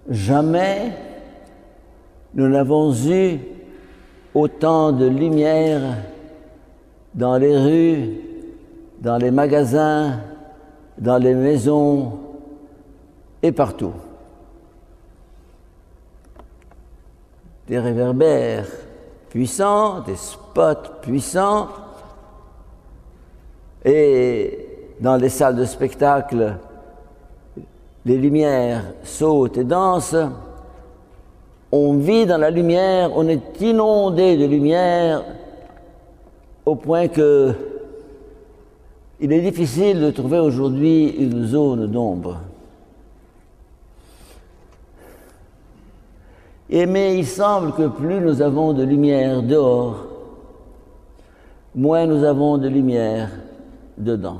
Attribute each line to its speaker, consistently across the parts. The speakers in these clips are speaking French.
Speaker 1: Jamais nous n'avons eu autant de lumière dans les rues, dans les magasins, dans les maisons et partout. Des réverbères puissants, des spots puissants, et dans les salles de spectacle, les lumières sautent et dansent. On vit dans la lumière, on est inondé de lumière au point que il est difficile de trouver aujourd'hui une zone d'ombre. Mais il semble que plus nous avons de lumière dehors, moins nous avons de lumière dedans.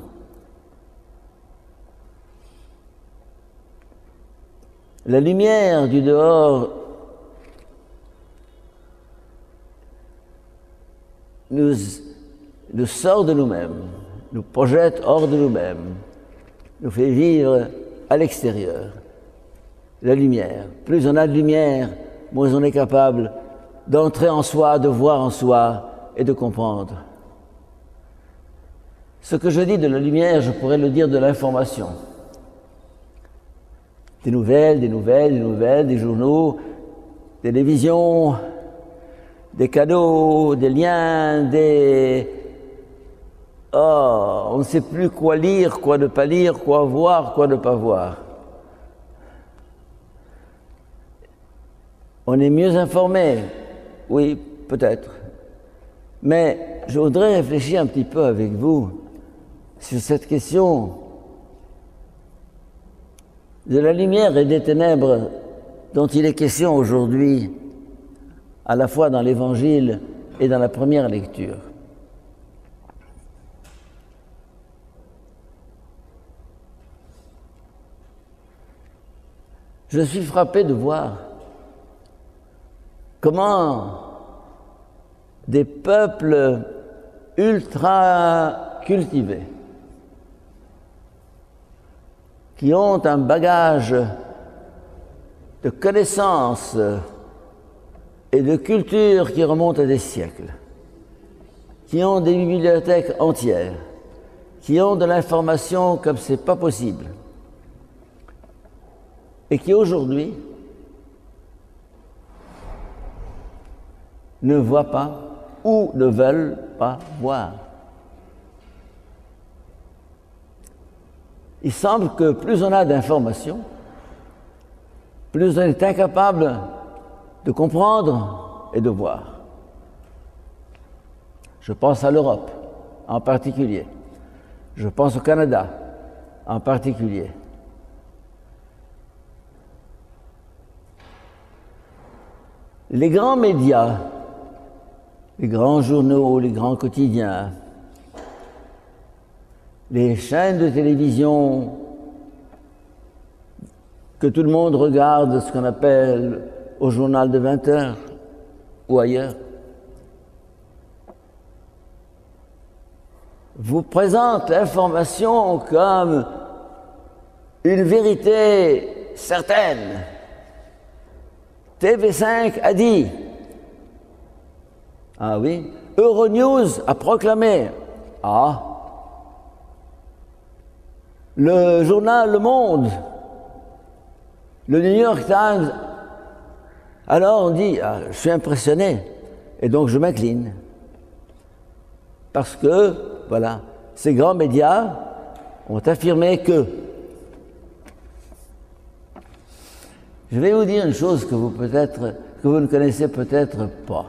Speaker 1: La lumière du dehors nous sort de nous-mêmes, nous projette hors de nous-mêmes, nous fait vivre à l'extérieur. La lumière. Plus on a de lumière, moins on est capable d'entrer en soi, de voir en soi et de comprendre. Ce que je dis de la lumière, je pourrais le dire de l'information. Des nouvelles, des journaux, télévision, des cadeaux, des liens, on ne sait plus quoi lire, quoi ne pas lire, quoi voir, quoi ne pas voir. On est mieux informé, oui, peut-être. Mais je voudrais réfléchir un petit peu avec vous sur cette question de la lumière et des ténèbres dont il est question aujourd'hui, à la fois dans l'Évangile et dans la première lecture. Je suis frappé de voir comment des peuples ultra cultivés, qui ont un bagage de connaissances et de culture qui remonte à des siècles, qui ont des bibliothèques entières, qui ont de l'information comme c'est pas possible, et qui aujourd'hui ne voient pas ou ne veulent pas voir. Il semble que plus on a d'informations, plus on est incapable de comprendre et de voir. Je pense à l'Europe en particulier. Je pense au Canada en particulier. Les grands médias, les grands journaux, les grands quotidiens, les chaînes de télévision que tout le monde regarde, ce qu'on appelle au journal de 20 heures ou ailleurs, vous présentent l'information comme une vérité certaine. TV5 a dit. Ah oui. Euronews a proclamé. Ah. Le journal Le Monde, le New York Times. Alors on dit, ah, je suis impressionné et donc je m'incline. Parce que, voilà, ces grands médias ont affirmé que. Je vais vous dire une chose que vous ne connaissez peut-être pas.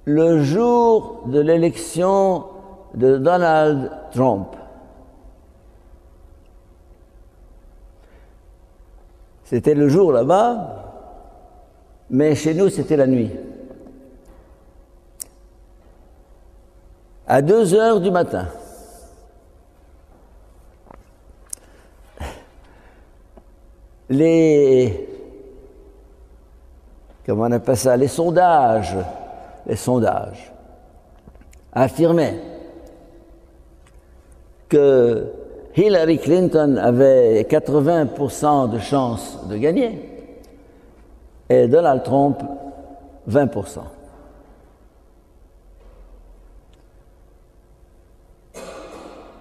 Speaker 1: Le jour de l'élection de Donald Trump, c'était le jour là-bas, mais chez nous c'était la nuit. À 2 heures du matin. Comment on appelle ça, les sondages affirmaient que Hillary Clinton avait 80% de chances de gagner et Donald Trump 20%.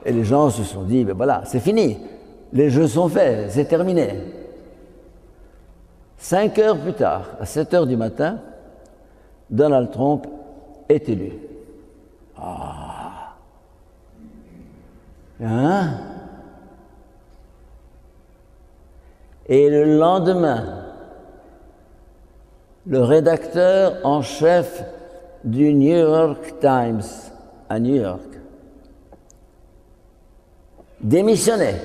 Speaker 1: Et les gens se sont dit, ben voilà, c'est fini, les jeux sont faits, c'est terminé. 5 heures plus tard, à 7 heures du matin, Donald Trump est élu. Ah. Hein? Et le lendemain, le rédacteur en chef du New York Times à New York démissionnait,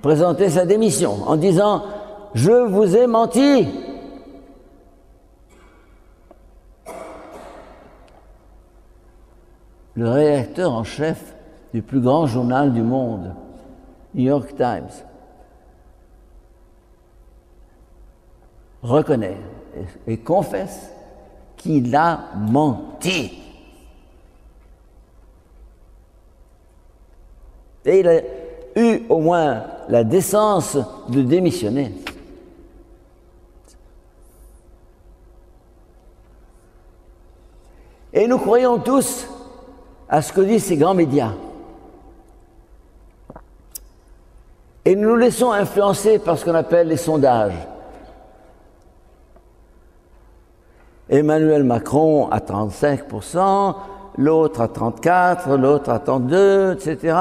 Speaker 1: présentait sa démission en disant « Je vous ai menti ». Le rédacteur en chef du plus grand journal du monde, New York Times, reconnaît et confesse qu'il a menti. Et il a eu au moins la décence de démissionner. Et nous croyons tous à ce que disent ces grands médias. Et nous nous laissons influencer par ce qu'on appelle les sondages. Emmanuel Macron à 35%, l'autre à 34%, l'autre à 32%, etc.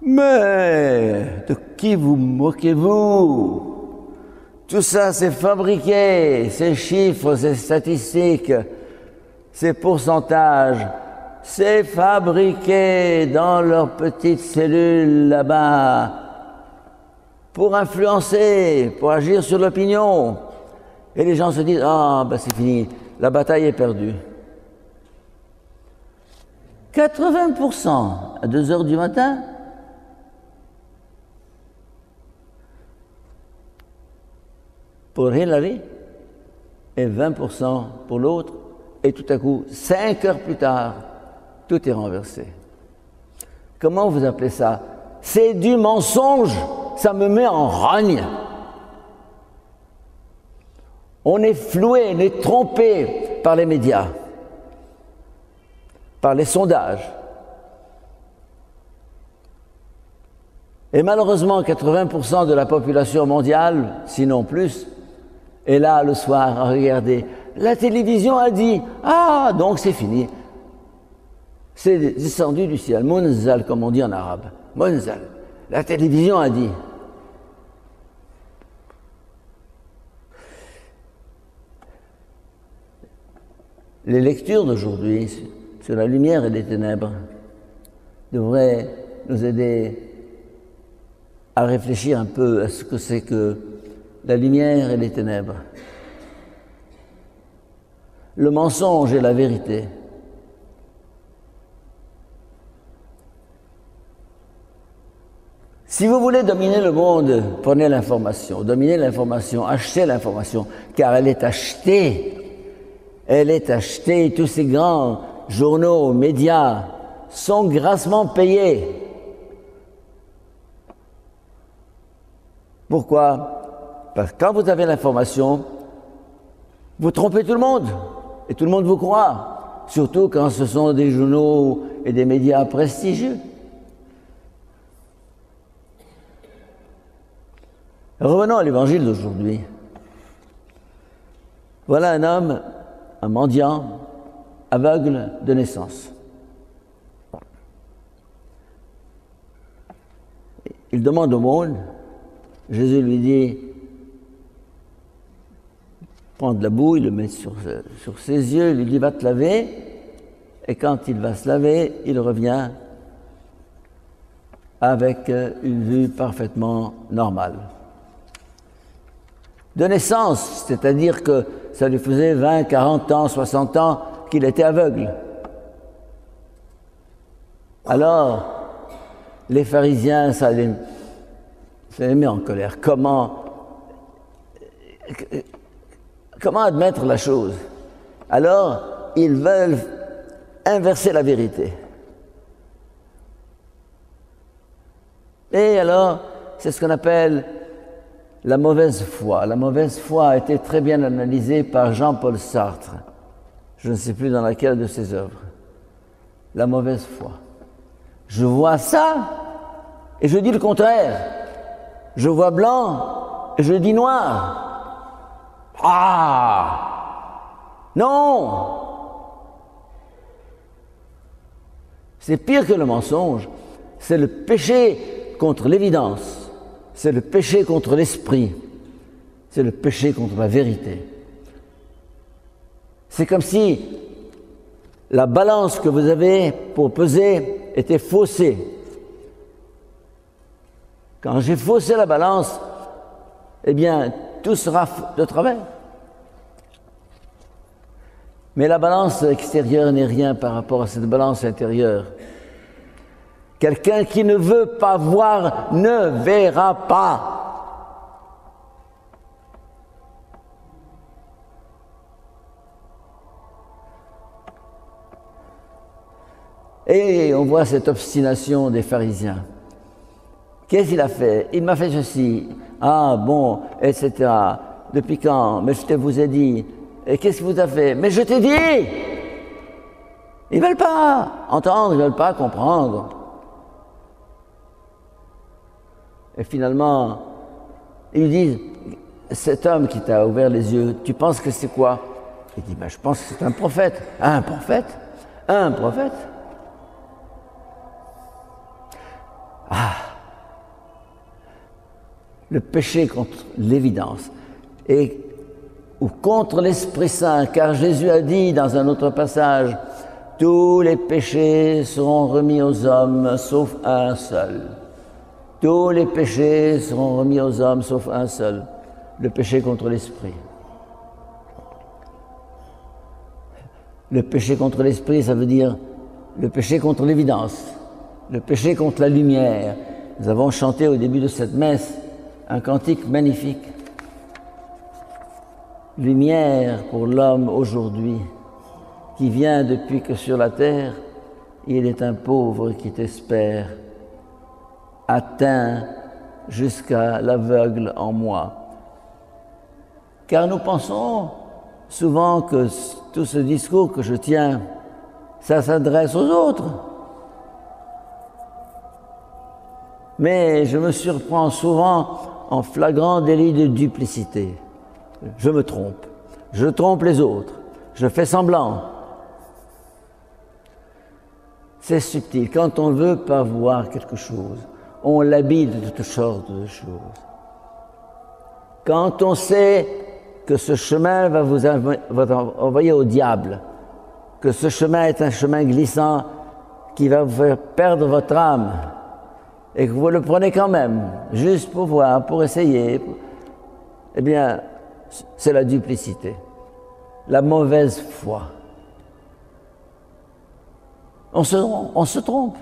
Speaker 1: Mais de qui vous moquez-vous? Tout ça, c'est fabriqué, ces chiffres, ces statistiques, ces pourcentages, c'est fabriqué dans leurs petites cellules là-bas pour influencer, pour agir sur l'opinion. Et les gens se disent « Ah, ben c'est fini, la bataille est perdue ». 80% à 2 heures du matin, pour Hillary et 20% pour l'autre, et tout à coup, 5 heures plus tard, tout est renversé. Comment vous appelez ça? C'est du mensonge, ça me met en rogne. On est floué, on est trompé par les médias, par les sondages. Et malheureusement, 80% de la population mondiale, sinon plus, est là le soir à regarder. La télévision a dit « Ah, donc c'est fini ». C'est descendu du ciel, Munzal, comme on dit en arabe. Munzal. La télévision a dit. Les lectures d'aujourd'hui sur la lumière et les ténèbres devraient nous aider à réfléchir un peu à ce que c'est que la lumière et les ténèbres, le mensonge et la vérité. Si vous voulez dominer le monde, prenez l'information, dominez l'information, achetez l'information, car elle est achetée. Elle est achetée, tous ces grands journaux, médias sont grassement payés. Pourquoi? Parce que quand vous avez l'information, vous trompez tout le monde, et tout le monde vous croit, surtout quand ce sont des journaux et des médias prestigieux. Revenons à l'évangile d'aujourd'hui. Voilà un homme, un mendiant, aveugle de naissance. Il demande aumône. Jésus lui dit, prend de la boue, il le met sur ses yeux, il lui dit, va te laver. Et quand il va se laver, il revient avec une vue parfaitement normale. De naissance, c'est-à-dire que ça lui faisait 20, 40 ans, 60 ans qu'il était aveugle. Alors, les pharisiens, ça les met en colère. Comment admettre la chose? Alors, ils veulent inverser la vérité. Et alors, c'est ce qu'on appelle la mauvaise foi. La mauvaise foi a été très bien analysée par Jean-Paul Sartre. Je ne sais plus dans laquelle de ses œuvres. La mauvaise foi. Je vois ça et je dis le contraire. Je vois blanc et je dis noir. Ah! Non! C'est pire que le mensonge. C'est le péché contre l'évidence. C'est le péché contre l'esprit. C'est le péché contre la vérité. C'est comme si la balance que vous avez pour peser était faussée. Quand j'ai faussé la balance, eh bien, tout sera de travers. Mais la balance extérieure n'est rien par rapport à cette balance intérieure. Quelqu'un qui ne veut pas voir ne verra pas. Et on voit cette obstination des pharisiens. Qu'est-ce qu'il a fait? Il m'a fait ceci. Ah bon, etc. Depuis quand? Mais je vous ai dit. Et qu'est-ce qu'il vous a fait? Mais je t'ai dit! Ils ne veulent pas entendre, ils ne veulent pas comprendre. Et finalement, ils disent, cet homme qui t'a ouvert les yeux, tu penses que c'est quoi? Il dit, ben, je pense que c'est un prophète. Un prophète? Un prophète? Ah! Le péché contre l'évidence. Ou contre l'Esprit Saint, car Jésus a dit dans un autre passage, tous les péchés seront remis aux hommes, sauf un seul. Tous les péchés seront remis aux hommes, sauf un seul, le péché contre l'Esprit. Le péché contre l'Esprit, ça veut dire le péché contre l'évidence, le péché contre la lumière. Nous avons chanté au début de cette messe un cantique magnifique. Lumière pour l'homme aujourd'hui, qui vient depuis que sur la terre, il est un pauvre qui t'espère, atteint jusqu'à l'aveugle en moi. Car nous pensons souvent que tout ce discours que je tiens, ça s'adresse aux autres. Mais je me surprends souvent en flagrant délit de duplicité. Je me trompe, je trompe les autres, je fais semblant. C'est subtil. Quand on ne veut pas voir quelque chose, on l'habille de toutes sortes de choses. Quand on sait que ce chemin va vous envoyer au diable, que ce chemin est un chemin glissant qui va vous faire perdre votre âme, et que vous le prenez quand même, juste pour voir, pour essayer, eh bien, c'est la duplicité, la mauvaise foi. On se trompe.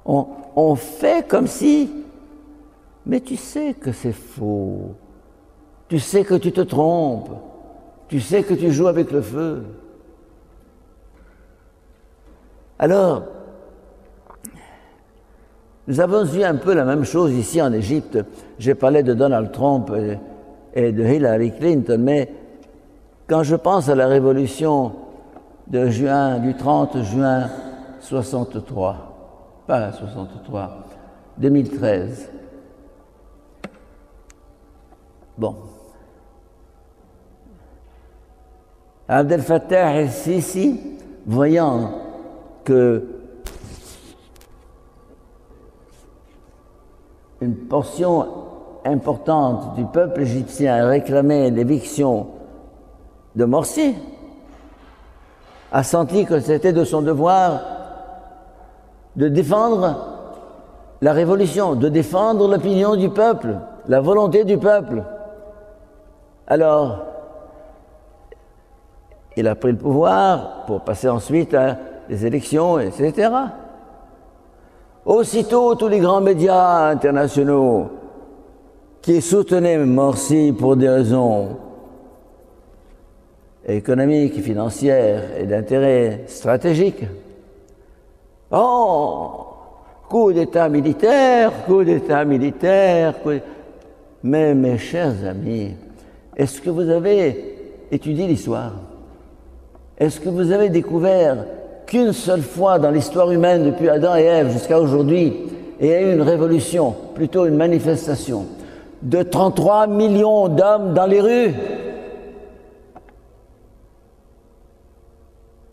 Speaker 1: On fait comme si, mais tu sais que c'est faux. Tu sais que tu te trompes. Tu sais que tu joues avec le feu. Alors, nous avons vu un peu la même chose ici en Égypte. J'ai parlé de Donald Trump et de Hillary Clinton, mais quand je pense à la révolution du 30 juin 63, pas 63, 2013. Bon. Abdel Fattah el-Sisi, voyant que une portion importante du peuple égyptien réclamait l'éviction de Morsi, a senti que c'était de son devoir de défendre la révolution, de défendre l'opinion du peuple, la volonté du peuple. Alors, il a pris le pouvoir pour passer ensuite à des élections, etc. Aussitôt, tous les grands médias internationaux qui soutenaient Morsi pour des raisons économiques, financières et d'intérêt stratégique. Oh, coup d'État militaire, coup d'État militaire. Mais mes chers amis, est-ce que vous avez étudié l'histoire? Est-ce que vous avez découvert qu'une seule fois dans l'histoire humaine, depuis Adam et Ève jusqu'à aujourd'hui, il y a eu une révolution, plutôt une manifestation, de 33 millions d'hommes dans les rues?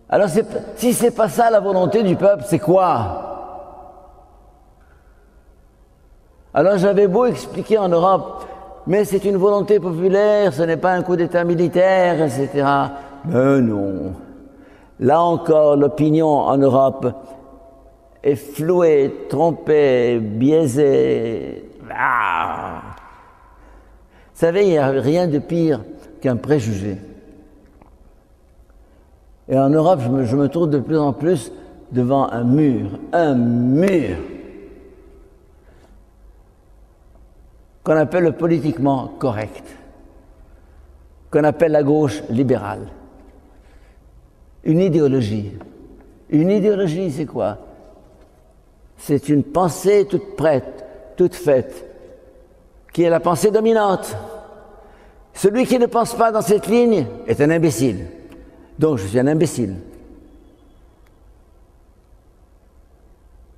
Speaker 1: Alors si c'est pas ça la volonté du peuple, c'est quoi? Alors j'avais beau expliquer en Europe, mais c'est une volonté populaire, ce n'est pas un coup d'État militaire, etc. Mais non. Là encore, l'opinion en Europe est flouée, trompée, biaisée. Ah. Vous savez, il n'y a rien de pire qu'un préjugé. Et en Europe, je me trouve de plus en plus devant un mur qu'on appelle le politiquement correct, qu'on appelle la gauche libérale. Une idéologie. Une idéologie, c'est quoi? C'est une pensée toute prête, toute faite, qui est la pensée dominante. Celui qui ne pense pas dans cette ligne est un imbécile. Donc je suis un imbécile.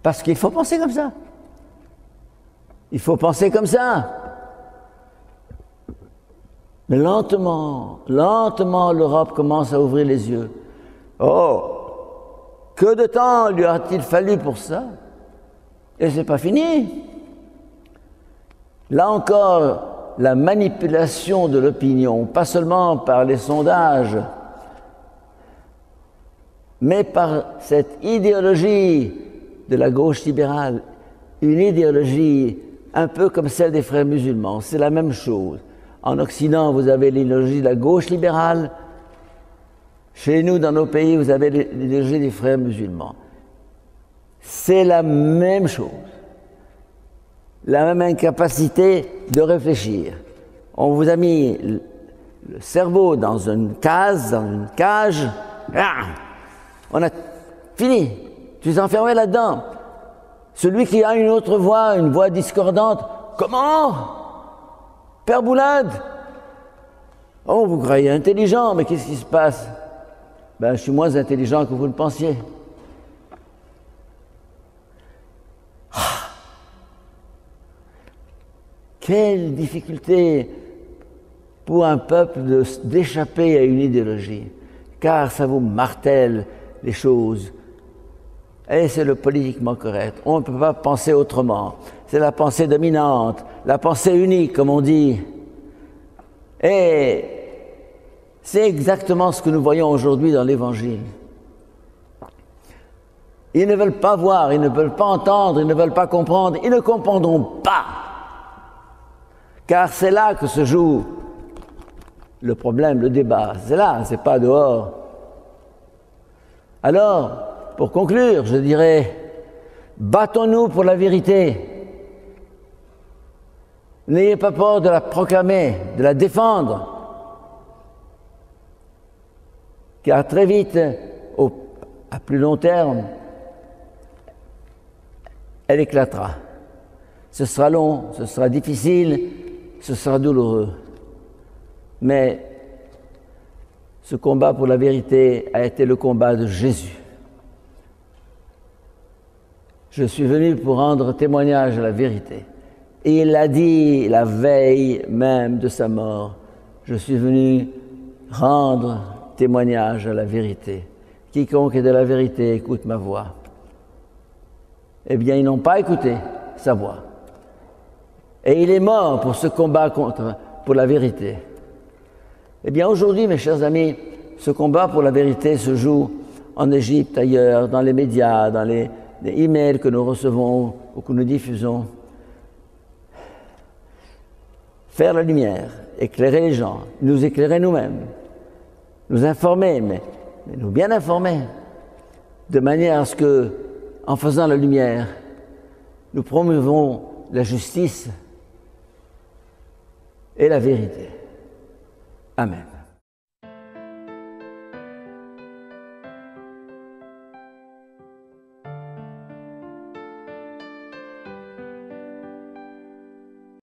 Speaker 1: Parce qu'il faut penser comme ça. Il faut penser comme ça. Mais lentement, l'Europe commence à ouvrir les yeux. Oh, que de temps lui a-t-il fallu pour ça? Et c'est pas fini. Là encore, la manipulation de l'opinion, pas seulement par les sondages, mais par cette idéologie de la gauche libérale, une idéologie un peu comme celle des frères musulmans, c'est la même chose. En Occident, vous avez l'idéologie de la gauche libérale. Chez nous, dans nos pays, vous avez l'idéologie des frères musulmans. C'est la même chose. La même incapacité de réfléchir. On vous a mis le cerveau dans une case, dans une cage. On a fini. Tu es enfermé là-dedans. Celui qui a une autre voix, une voix discordante, comment? Père Boulade? Oh, vous croyez intelligent, mais qu'est-ce qui se passe? Ben, je suis moins intelligent que vous le pensiez. Quelle difficulté pour un peuple d'échapper à une idéologie, car ça vous martèle les choses. Et c'est le politiquement correct. On ne peut pas penser autrement. C'est la pensée dominante, la pensée unique, comme on dit. Et c'est exactement ce que nous voyons aujourd'hui dans l'Évangile. Ils ne veulent pas voir, ils ne veulent pas entendre, ils ne veulent pas comprendre, ils ne comprendront pas. Car c'est là que se joue le problème, le débat. C'est là, c'est pas dehors. Alors, pour conclure, je dirais, battons-nous pour la vérité. N'ayez pas peur de la proclamer, de la défendre. Car très vite, à plus long terme, elle éclatera. Ce sera long, ce sera difficile, ce sera douloureux. Mais ce combat pour la vérité a été le combat de Jésus. Je suis venu pour rendre témoignage à la vérité. Et il l'a dit la veille même de sa mort. Je suis venu rendre témoignage à la vérité. Quiconque est de la vérité écoute ma voix. Eh bien, ils n'ont pas écouté sa voix. Et il est mort pour ce combat pour la vérité. Eh bien, aujourd'hui, mes chers amis, ce combat pour la vérité se joue en Égypte, ailleurs, dans les médias, dans les emails que nous recevons ou que nous diffusons. Faire la lumière, éclairer les gens, nous éclairer nous-mêmes, nous informer, mais nous bien informer, de manière à ce que, en faisant la lumière, nous promouvons la justice et la vérité. Amen.